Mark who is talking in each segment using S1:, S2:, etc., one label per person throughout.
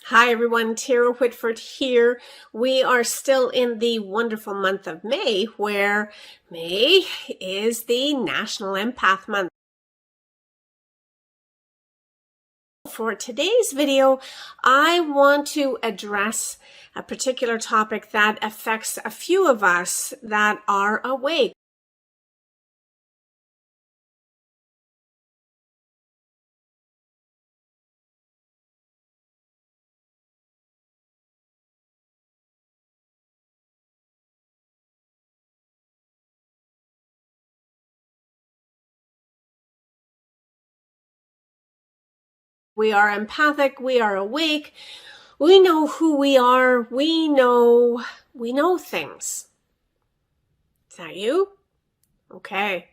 S1: Hi everyone, Thyra Whitford here. We are still in the wonderful month of May, where May is the National Empath Month. For today's video, I want to address a particular topic that affects a few of us that are awake. We are empathic, we are awake, we know who we are, we know things. Is that you? Okay.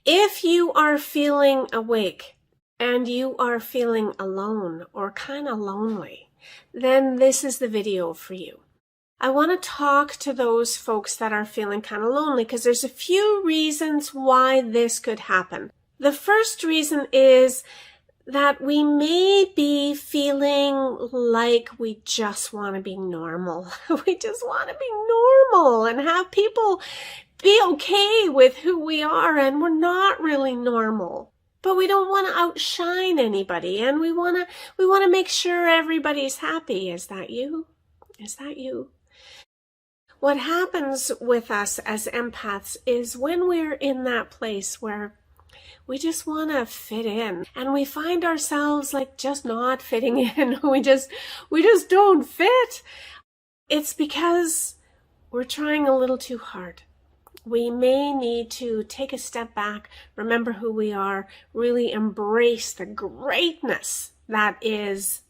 S1: If you are feeling awake and you are feeling alone or kind of lonely, then this is the video for you. I want to talk to those folks that are feeling kind of lonely because there's a few reasons why this could happen. The first reason is that we may be feeling like we just want to be normal. We just want to be normal and have people be okay with who we are, and we're not really normal. But we don't want to outshine anybody, and we want to make sure everybody's happy. Is that you? Is that you? What happens with us as empaths is when we're in that place where we just want to fit in and we find ourselves like just not fitting in. We just don't fit. It's because we're trying a little too hard. We may need to take a step back, remember who we are, really embrace the greatness that is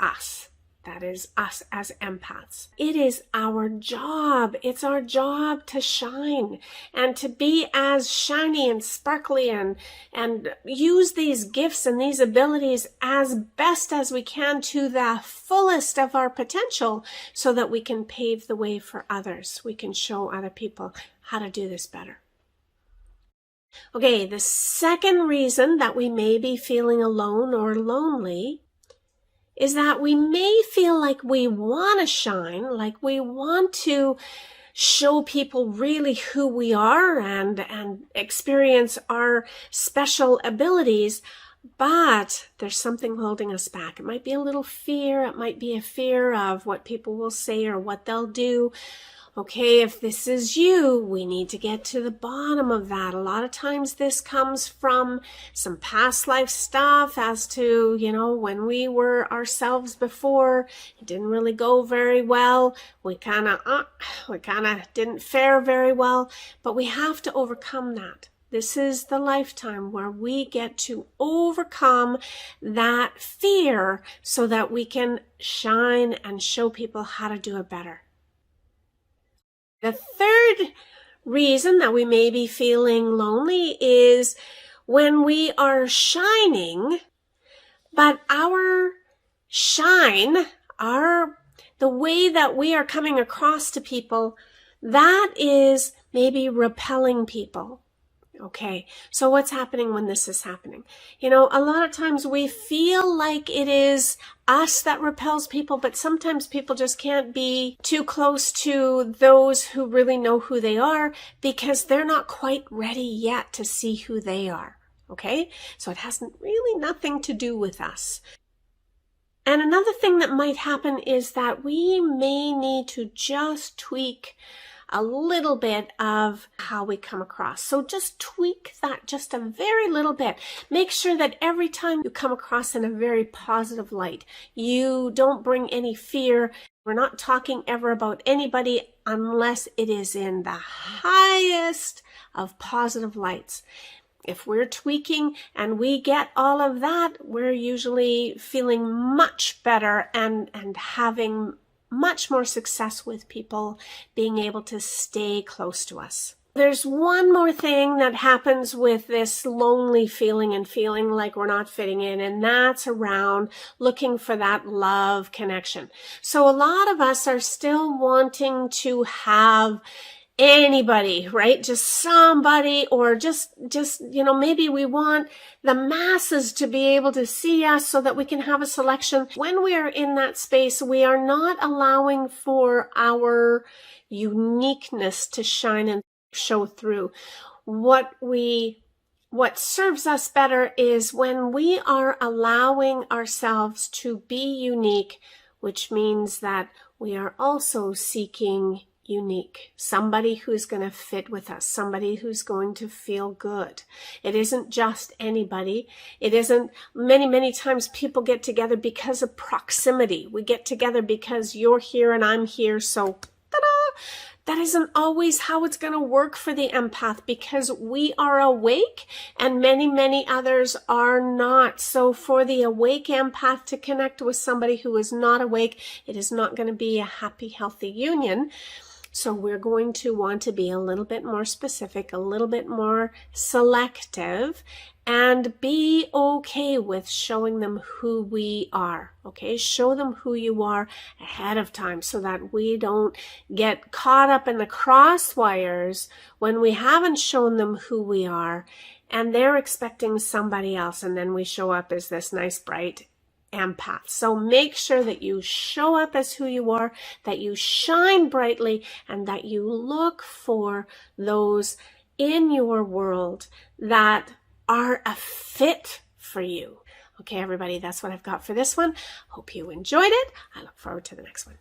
S1: us. That is us as empaths. It is our job. It's our job to shine and to be as shiny and sparkly and use these gifts and these abilities as best as we can to the fullest of our potential so that we can pave the way for others. We can show other people how to do this better. Okay, the second reason that we may be feeling alone or lonely is that we may feel like we want to shine, like we want to show people really who we are and experience our special abilities, but there's something holding us back. It might be a little fear. It might be a fear of what people will say or what they'll do. Okay, if this is you, we need to get to the bottom of that. A lot of times this comes from some past life stuff as to, when we were ourselves before, it didn't really go very well. We kind of didn't fare very well, but we have to overcome that. This is the lifetime where we get to overcome that fear so that we can shine and show people how to do it better. The third reason that we may be feeling lonely is when we are shining, but our shine, the way that we are coming across to people, that is maybe repelling people. Okay, so what's happening when this is happening? A lot of times we feel like it is us that repels people, but sometimes people just can't be too close to those who really know who they are because they're not quite ready yet to see who they are. Okay, so it has really nothing to do with us. And another thing that might happen is that we may need to just tweak a little bit of how we come across. So just tweak that just a very little bit. Make sure that every time you come across in a very positive light, you don't bring any fear. We're not talking ever about anybody unless it is in the highest of positive lights. If we're tweaking and we get all of that, we're usually feeling much better and having much more success with people being able to stay close to us. There's one more thing that happens with this lonely feeling and feeling like we're not fitting in, and that's around looking for that love connection. So a lot of us are still wanting to have anybody, right? Just somebody, or just, maybe we want the masses to be able to see us so that we can have a selection. When we are in that space, we are not allowing for our uniqueness to shine and show through. What serves us better is when we are allowing ourselves to be unique, which means that we are also seeking unique, somebody who's going to fit with us, somebody who's going to feel good. It isn't just anybody. It isn't, many times people get together because of proximity. We get together because you're here and I'm here, so ta-da! That isn't always how it's going to work for the empath, because we are awake and many others are not. So for the awake empath to connect with somebody who is not awake, it is not going to be a happy, healthy union. So we're going to want to be a little bit more specific, a little bit more selective, and be okay with showing them who we are. Okay, show them who you are ahead of time so that we don't get caught up in the crosswires when we haven't shown them who we are and they're expecting somebody else, and then we show up as this nice, bright empath. So make sure that you show up as who you are, that you shine brightly, and that you look for those in your world that are a fit for you. Okay, everybody, that's what I've got for this one. Hope you enjoyed it. I look forward to the next one.